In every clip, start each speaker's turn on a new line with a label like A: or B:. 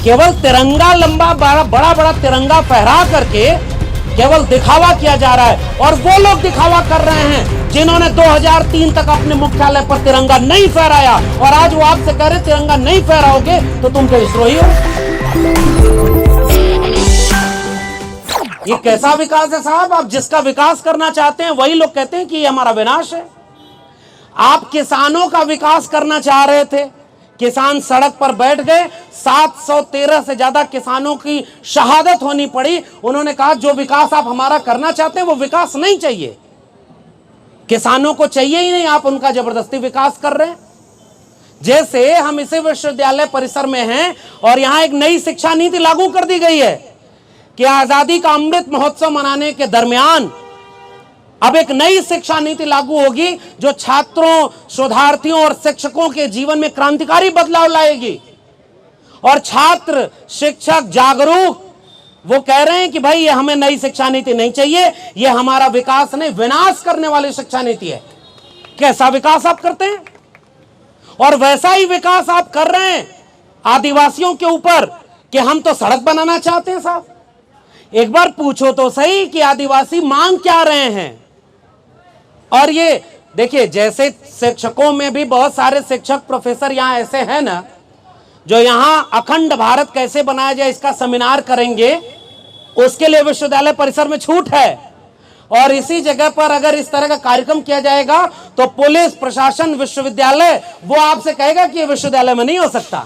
A: केवल तिरंगा लंबा बड़ा बड़ा तिरंगा फहरा करके केवल दिखावा किया जा रहा है। और वो लोग दिखावा कर रहे हैं जिन्होंने 2003 तक अपने मुख्यालय पर तिरंगा नहीं फहराया, और आज वो आपसे कह रहे तिरंगा नहीं फहराओगे तो तुम देशद्रोही हो। ये कैसा विकास है साहब? आप जिसका विकास करना चाहते हैं वही लोग कहते हैं कि ये हमारा विनाश है। आप किसानों का विकास करना चाह रहे थे, किसान सड़क पर बैठ गए, 713 से ज्यादा किसानों की शहादत होनी पड़ी। उन्होंने कहा जो विकास आप हमारा करना चाहते हैं वो विकास नहीं चाहिए, किसानों को चाहिए ही नहीं, आप उनका जबरदस्ती विकास कर रहे हैं। जैसे हम इसी विश्वविद्यालय परिसर में हैं और यहां एक नई शिक्षा नीति लागू कर दी गई है कि आजादी का अमृत महोत्सव मनाने के दरमियान अब एक नई शिक्षा नीति लागू होगी जो छात्रों, शोधार्थियों और शिक्षकों के जीवन में क्रांतिकारी बदलाव लाएगी। और छात्र, शिक्षक जागरूक, वो कह रहे हैं कि भाई ये हमें नई शिक्षा नीति नहीं चाहिए, ये हमारा विकास नहीं विनाश करने वाली शिक्षा नीति है। कैसा विकास आप करते हैं? और वैसा ही विकास आप कर रहे हैं आदिवासियों के ऊपर कि हम तो सड़क बनाना चाहते हैं। साहब एक बार पूछो तो सही कि आदिवासी मांग क्या रहे हैं। और ये देखिए, जैसे शिक्षकों में भी बहुत सारे शिक्षक प्रोफेसर यहाँ ऐसे हैं ना, जो यहाँ अखंड भारत कैसे बनाया जाए इसका सेमिनार करेंगे, उसके लिए विश्वविद्यालय परिसर में छूट है। और इसी जगह पर अगर इस तरह का कार्यक्रम किया जाएगा तो पुलिस प्रशासन, विश्वविद्यालय वो आपसे कहेगा कि ये विश्वविद्यालय में नहीं हो सकता।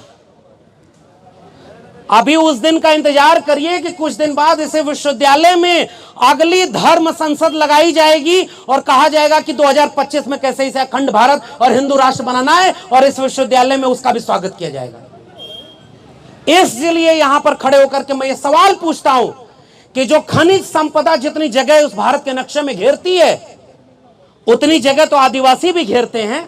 A: अभी उस दिन का इंतजार करिए कि कुछ दिन बाद इसे विश्वविद्यालय में अगली धर्म संसद लगाई जाएगी और कहा जाएगा कि 2025 में कैसे इसे अखंड भारत और हिंदू राष्ट्र बनाना है, और इस विश्वविद्यालय में उसका भी स्वागत किया जाएगा। इसलिए यहां पर खड़े होकर के मैं ये सवाल पूछता हूं कि जो खनिज संपदा जितनी जगह उस भारत के नक्शे में घेरती है, उतनी जगह तो आदिवासी भी घेरते हैं।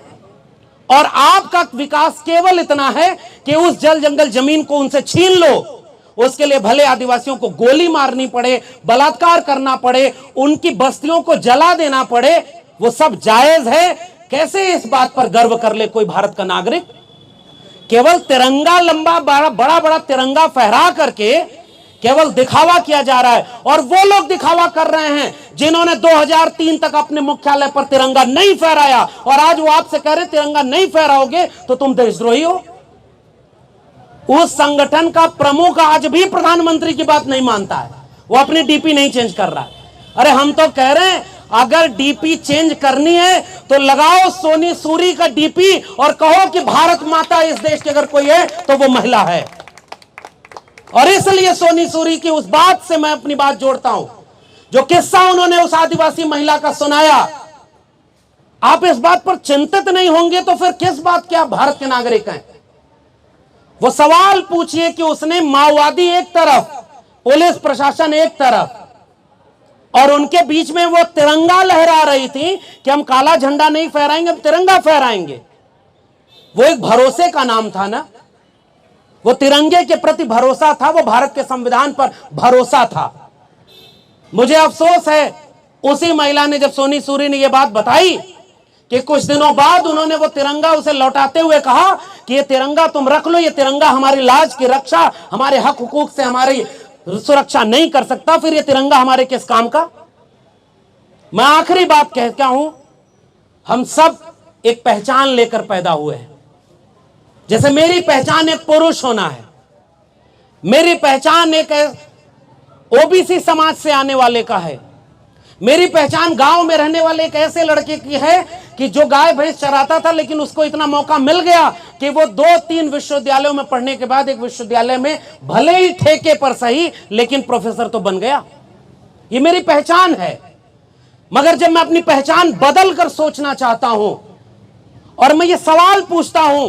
A: और आपका विकास केवल इतना है कि उस जल जंगल जमीन को उनसे छीन लो, उसके लिए भले आदिवासियों को गोली मारनी पड़े, बलात्कार करना पड़े, उनकी बस्तियों को जला देना पड़े, वो सब जायज है। कैसे इस बात पर गर्व कर ले कोई भारत का नागरिक? केवल तिरंगा लंबा बड़ा तिरंगा फहरा करके केवल दिखावा किया जा रहा है। और वो लोग दिखावा कर रहे हैं जिन्होंने 2003 तक अपने मुख्यालय पर तिरंगा नहीं फहराया, और आज वो आपसे कह रहे तिरंगा नहीं फहराओगे तो तुम देशद्रोही हो। उस संगठन का प्रमुख आज भी प्रधानमंत्री की बात नहीं मानता है, वो अपनी डीपी नहीं चेंज कर रहा है। अरे हम तो कह रहे हैं अगर डीपी चेंज करनी है तो लगाओ सोनी सूरी का डीपी और कहो कि भारत माता इस देश की अगर कोई है तो वो महिला है। और इसलिए सोनी सूरी की उस बात से मैं अपनी बात जोड़ता हूं, जो किस्सा उन्होंने उस आदिवासी महिला का सुनाया। आप इस बात पर चिंतित नहीं होंगे तो फिर किस बात के आप भारत के नागरिक हैं? वो सवाल पूछिए कि उसने माओवादी एक तरफ, पुलिस प्रशासन एक तरफ, और उनके बीच में वो तिरंगा लहरा रही थी कि हम काला झंडा नहीं फहराएंगे, हम तिरंगा फहराएंगे। वो एक भरोसे का नाम था ना, वो तिरंगे के प्रति भरोसा था, वो भारत के संविधान पर भरोसा था। मुझे अफसोस है उसी महिला ने, जब सोनी सूरी ने ये बात बताई कि कुछ दिनों बाद उन्होंने वो तिरंगा उसे लौटाते हुए कहा कि ये तिरंगा तुम रख लो, ये तिरंगा हमारी लाज की रक्षा, हमारे हक हुकूक से हमारी सुरक्षा नहीं कर सकता, फिर ये तिरंगा हमारे किस काम का। मैं आखिरी बात कहता हूं, हम सब एक पहचान लेकर पैदा हुए हैं। जैसे मेरी पहचान एक पुरुष होना है, मेरी पहचान एक ओबीसी समाज से आने वाले का है, मेरी पहचान गांव में रहने वाले एक ऐसे लड़के की है कि जो गाय भैंस चराता था लेकिन उसको इतना मौका मिल गया कि वो 2-3 विश्वविद्यालयों में पढ़ने के बाद एक विश्वविद्यालय में भले ही ठेके पर सही लेकिन प्रोफेसर तो बन गया। ये मेरी पहचान है। मगर जब मैं अपनी पहचान बदल कर सोचना चाहता हूं और मैं ये सवाल पूछता हूं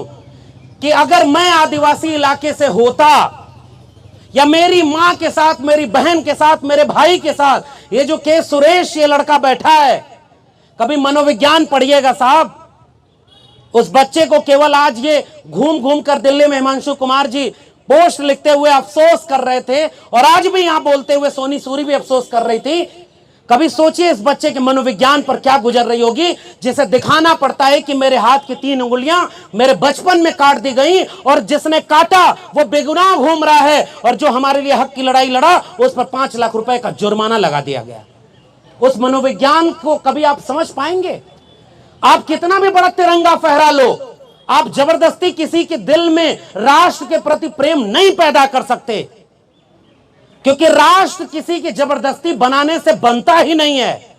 A: कि अगर मैं आदिवासी इलाके से होता, या मेरी मां के साथ, मेरी बहन के साथ, मेरे भाई के साथ, ये जो के सुरेश ये लड़का बैठा है, कभी मनोविज्ञान पढ़िएगा साहब। उस बच्चे को केवल आज ये घूम घूम कर दिल्ली में हिमांशु कुमार जी पोस्ट लिखते हुए अफसोस कर रहे थे, और आज भी यहां बोलते हुए सोनी सूरी भी अफसोस कर रही थी। कभी सोचिए इस बच्चे के मनोविज्ञान पर क्या गुजर रही होगी, जिसे दिखाना पड़ता है कि मेरे हाथ की 3 उंगलियां मेरे बचपन में काट दी गई और जिसने काटा वो बेगुनाह घूम रहा है, और जो हमारे लिए हक की लड़ाई लड़ा उस पर 5 लाख रुपए का जुर्माना लगा दिया गया। उस मनोविज्ञान को कभी आप समझ पाएंगे? आप कितना भी बड़ा तिरंगा फहरा लो, आप जबरदस्ती किसी के दिल में राष्ट्र के प्रति प्रेम नहीं पैदा कर सकते, क्योंकि राष्ट्र किसी की जबरदस्ती बनाने से बनता ही नहीं है।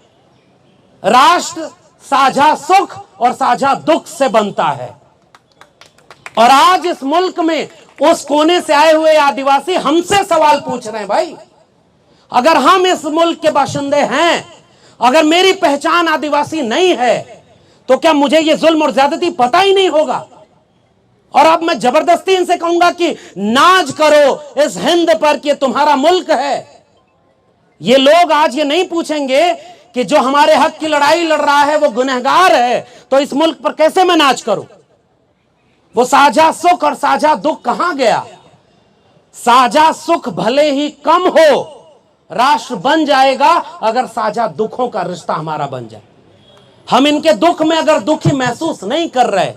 A: राष्ट्र साझा सुख और साझा दुख से बनता है। और आज इस मुल्क में उस कोने से आए हुए आदिवासी हमसे सवाल पूछ रहे हैं, भाई अगर हम इस मुल्क के बाशिंदे हैं, अगर मेरी पहचान आदिवासी नहीं है, तो क्या मुझे यह जुल्म और ज्यादती पता ही नहीं होगा? और अब मैं जबरदस्ती इनसे कहूंगा कि नाज करो इस हिंद पर कि तुम्हारा मुल्क है। ये लोग आज ये नहीं पूछेंगे कि जो हमारे हक की लड़ाई लड़ रहा है वो गुनहगार है, तो इस मुल्क पर कैसे मैं नाज करूं? वो साझा सुख और साझा दुख कहां गया? साझा सुख भले ही कम हो, राष्ट्र बन जाएगा अगर साझा दुखों का रिश्ता हमारा बन जाए। हम इनके दुख में अगर दुखी महसूस नहीं कर रहे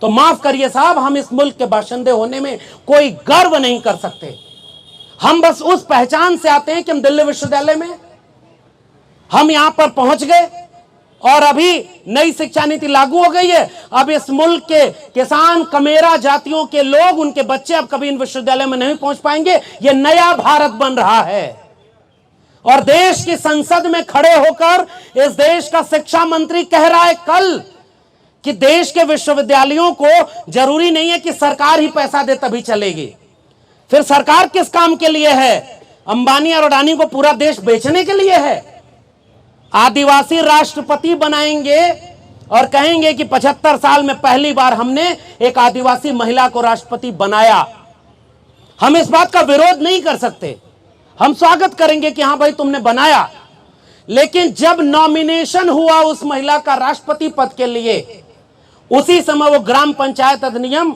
A: तो माफ करिए साहब, हम इस मुल्क के बाशिंदे होने में कोई गर्व नहीं कर सकते। हम बस उस पहचान से आते हैं कि हम दिल्ली विश्वविद्यालय में हम यहां पर पहुंच गए और अभी नई शिक्षा नीति लागू हो गई है। अब इस मुल्क के किसान, कमेरा जातियों के लोग, उनके बच्चे अब कभी इन विश्वविद्यालय में नहीं पहुंच पाएंगे। यह नया भारत बन रहा है और देश की संसद में खड़े होकर इस देश का शिक्षा मंत्री कह रहा है कल कि देश के विश्वविद्यालयों को जरूरी नहीं है कि सरकार ही पैसा दे तभी चलेगी। फिर सरकार किस काम के लिए है? अंबानी और अडानी को पूरा देश बेचने के लिए है? आदिवासी राष्ट्रपति बनाएंगे और कहेंगे कि 75 साल में पहली बार हमने एक आदिवासी महिला को राष्ट्रपति बनाया। हम इस बात का विरोध नहीं कर सकते, हम स्वागत करेंगे कि हां भाई तुमने बनाया। लेकिन जब नॉमिनेशन हुआ उस महिला का राष्ट्रपति पद के लिए, उसी समय वो ग्राम पंचायत अधिनियम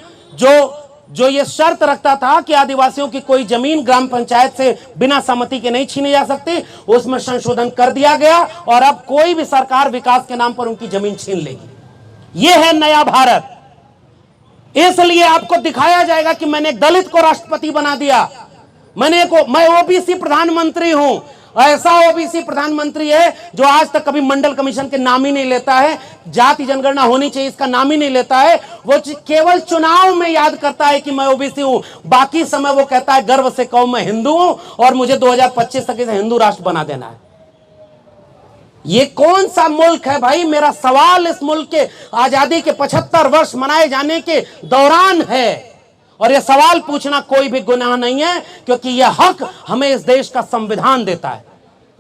A: जो ये शर्त रखता था कि आदिवासियों की कोई जमीन ग्राम पंचायत से बिना सहमति के नहीं छीनी जा सकती, उसमें संशोधन कर दिया गया और अब कोई भी सरकार विकास के नाम पर उनकी जमीन छीन लेगी। ये है नया भारत। इसलिए आपको दिखाया जाएगा कि मैंने एक दलित को राष्ट्रपति बना दिया, मैं ओबीसी प्रधानमंत्री हूं। ऐसा ओबीसी प्रधानमंत्री है जो आज तक कभी मंडल कमीशन के नाम ही नहीं लेता है, जाति जनगणना होनी चाहिए इसका नाम ही नहीं लेता है। वो केवल चुनाव में याद करता है कि मैं ओबीसी हूं, बाकी समय वो कहता है गर्व से कहो मैं हिंदू हूं और मुझे 2025 तक इसे हिंदू राष्ट्र बना देना है। ये कौन सा मुल्क है भाई? मेरा सवाल इस मुल्क के आजादी के 75 वर्ष मनाए जाने के दौरान है और यह सवाल पूछना कोई भी गुनाह नहीं है, क्योंकि यह हक हमें इस देश का संविधान देता है,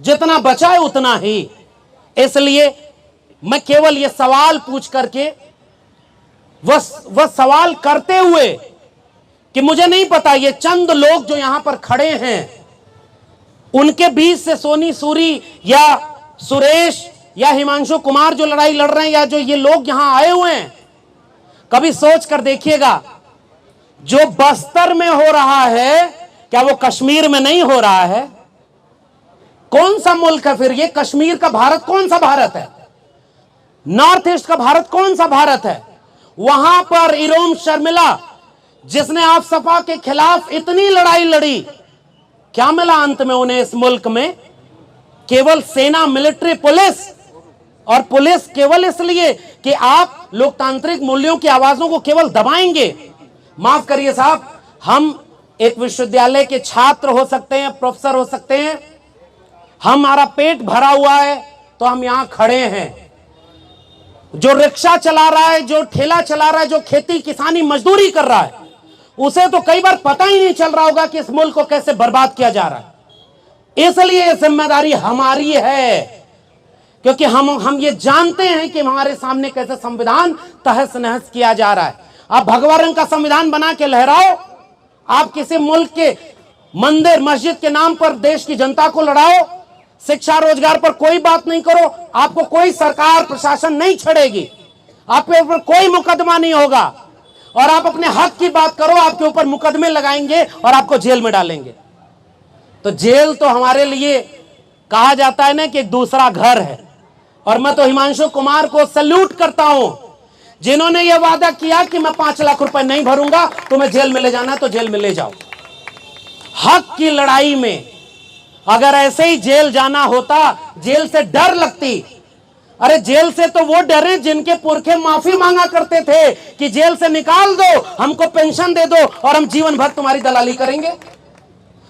A: जितना बचाए उतना ही। इसलिए मैं केवल यह सवाल पूछ करके वह सवाल करते हुए कि मुझे नहीं पता ये चंद लोग जो यहां पर खड़े हैं उनके बीच से सोनी सूरी या सुरेश या हिमांशु कुमार जो लड़ाई लड़ रहे हैं या जो ये लोग यहां आए हुए हैं, कभी सोच कर देखिएगा जो बस्तर में हो रहा है क्या वो कश्मीर में नहीं हो रहा है? कौन सा मुल्क है फिर ये? कश्मीर का भारत कौन सा भारत है? नॉर्थ ईस्ट का भारत कौन सा भारत है? वहां पर इरोम शर्मिला जिसने आप सपा के खिलाफ इतनी लड़ाई लड़ी, क्या मिला अंत में उन्हें इस मुल्क में? केवल सेना, मिलिट्री, पुलिस। और पुलिस केवल इसलिए कि आप लोकतांत्रिक मूल्यों की आवाजों को केवल दबाएंगे। माफ करिए साहब, हम एक विश्वविद्यालय के छात्र हो सकते हैं, प्रोफेसर हो सकते हैं, हमारा पेट भरा हुआ है तो हम यहां खड़े हैं। जो रिक्शा चला रहा है, जो ठेला चला रहा है, जो खेती किसानी मजदूरी कर रहा है, उसे तो कई बार पता ही नहीं चल रहा होगा कि इस मुल्क को कैसे बर्बाद किया जा रहा है। इसलिए यह जिम्मेदारी हमारी है, क्योंकि हम ये जानते हैं कि हमारे सामने कैसे संविधान तहस नहस किया जा रहा है। आप भगवा रंग का संविधान बना के लहराओ, आप किसी मुल्क के मंदिर मस्जिद के नाम पर देश की जनता को लड़ाओ, शिक्षा रोजगार पर कोई बात नहीं करो, आपको कोई सरकार प्रशासन नहीं छेड़ेगी, आपके ऊपर कोई मुकदमा नहीं होगा। और आप अपने हक की बात करो, आपके ऊपर मुकदमे लगाएंगे और आपको जेल में डालेंगे। तो जेल तो हमारे लिए कहा जाता है ना कि एक दूसरा घर है। और मैं तो हिमांशु कुमार को सैल्यूट करता हूं, जिन्होंने यह वादा किया कि मैं 5 लाख रुपए नहीं भरूंगा, तुम्हें जेल में ले जाना है तो जेल में ले जाओ। हक की लड़ाई में अगर ऐसे ही जेल जाना होता, जेल से डर लगती। अरे जेल से तो वो डरे जिनके पुरखे माफी मांगा करते थे कि जेल से निकाल दो, हमको पेंशन दे दो और हम जीवन भर तुम्हारी दलाली करेंगे।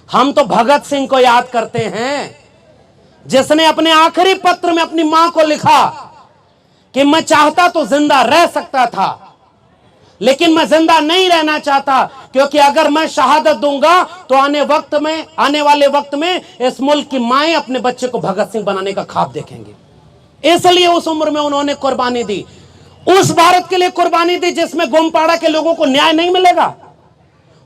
A: हम तो भगत सिंह को याद करते हैं, जिसने अपने आखिरी पत्र में अपनी मां को लिखा कि मैं चाहता तो जिंदा रह सकता था, लेकिन मैं जिंदा नहीं रहना चाहता, क्योंकि अगर मैं शहादत दूंगा तो आने वाले वक्त में इस मुल्क की माएं अपने बच्चे को भगत सिंह बनाने का ख्वाब देखेंगे। इसलिए उस उम्र में उन्होंने कुर्बानी दी, उस भारत के लिए कुर्बानी दी जिसमें गोमपाड़ा के लोगों को न्याय नहीं मिलेगा।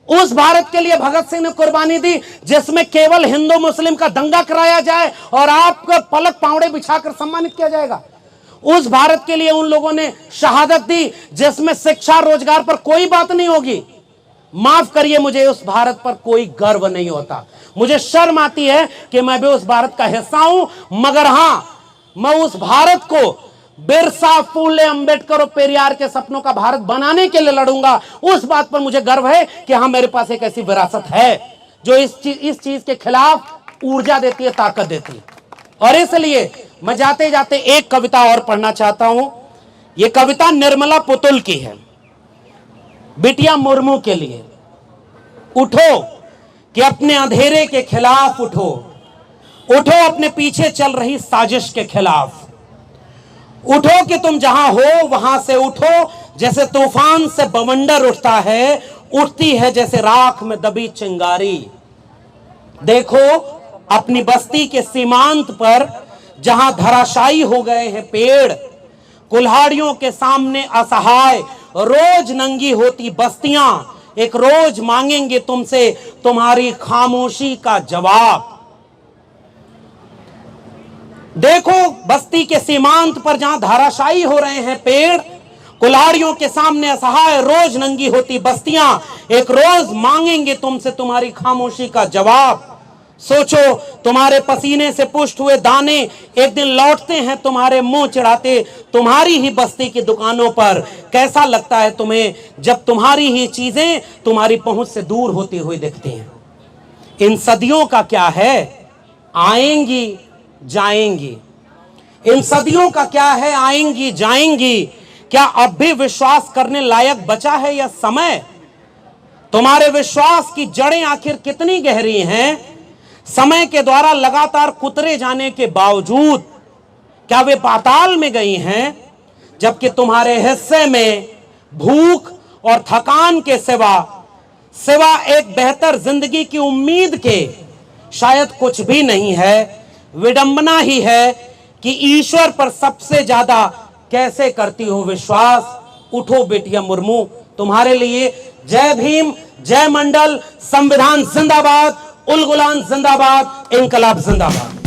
A: उस भारत के लिए भगत सिंह ने कुर्बानी दी जिसमें केवल हिंदू मुस्लिम का दंगा कराया जाए और आपका पलक पावड़े बिछाकर सम्मानित किया जाएगा। उस भारत के लिए उन लोगों ने शहादत दी जिसमें शिक्षा रोजगार पर कोई बात नहीं होगी। माफ करिए, मुझे उस भारत पर कोई गर्व नहीं होता, मुझे शर्म आती है कि मैं भी उस भारत का हिस्सा हूं। मगर हां, मैं उस भारत को बिरसा, फूले, अंबेडकर और पेरियार के सपनों का भारत बनाने के लिए लड़ूंगा। उस बात पर मुझे गर्व है कि हां, मेरे पास एक ऐसी विरासत है जो इस चीज के खिलाफ ऊर्जा देती है, ताकत देती है। और इसलिए मैं जाते जाते एक कविता और पढ़ना चाहता हूं। यह कविता निर्मला पुतुल की है, बिटिया मुर्मू के लिए। उठो कि अपने अंधेरे के खिलाफ उठो, उठो अपने पीछे चल रही साजिश के खिलाफ। उठो कि तुम जहां हो वहां से उठो, जैसे तूफान से बवंडर उठता है, उठती है जैसे राख में दबी चिंगारी। देखो अपनी बस्ती के सीमांत पर जहां धराशायी हो गए हैं पेड़, कुल्हाड़ियों के सामने असहाय रोज नंगी होती बस्तियां एक रोज मांगेंगे तुमसे तुम्हारी खामोशी का जवाब। देखो बस्ती के सीमांत पर जहां धाराशायी हो रहे हैं पेड़, कुल्हाड़ियों के सामने असहाय रोज नंगी होती बस्तियां एक रोज मांगेंगे तुमसे तुम्हारी खामोशी का जवाब। सोचो तुम्हारे पसीने से पुष्ट हुए दाने एक दिन लौटते हैं तुम्हारे मुंह चढ़ाते तुम्हारी ही बस्ती की दुकानों पर। कैसा लगता है तुम्हें जब तुम्हारी ही चीजें तुम्हारी पहुंच से दूर होती हुई दिखती हैं। इन सदियों का क्या है, आएंगी जाएंगी। इन सदियों का क्या है, आएंगी जाएंगी। क्या अब भी विश्वास करने लायक बचा है यह समय? तुम्हारे विश्वास की जड़ें आखिर कितनी गहरी हैं? समय के द्वारा लगातार कुतरे जाने के बावजूद क्या वे पाताल में गई हैं? जबकि तुम्हारे हिस्से में भूख और थकान के सिवा एक बेहतर जिंदगी की उम्मीद के शायद कुछ भी नहीं है। विडंबना ही है कि ईश्वर पर सबसे ज्यादा कैसे करती हो विश्वास। उठो बेटिया मुर्मू, तुम्हारे लिए जय भीम, जय मंडल, संविधान जिंदाबाद, उल गुलाम जिंदाबाद, इनकलाब जिंदाबाद।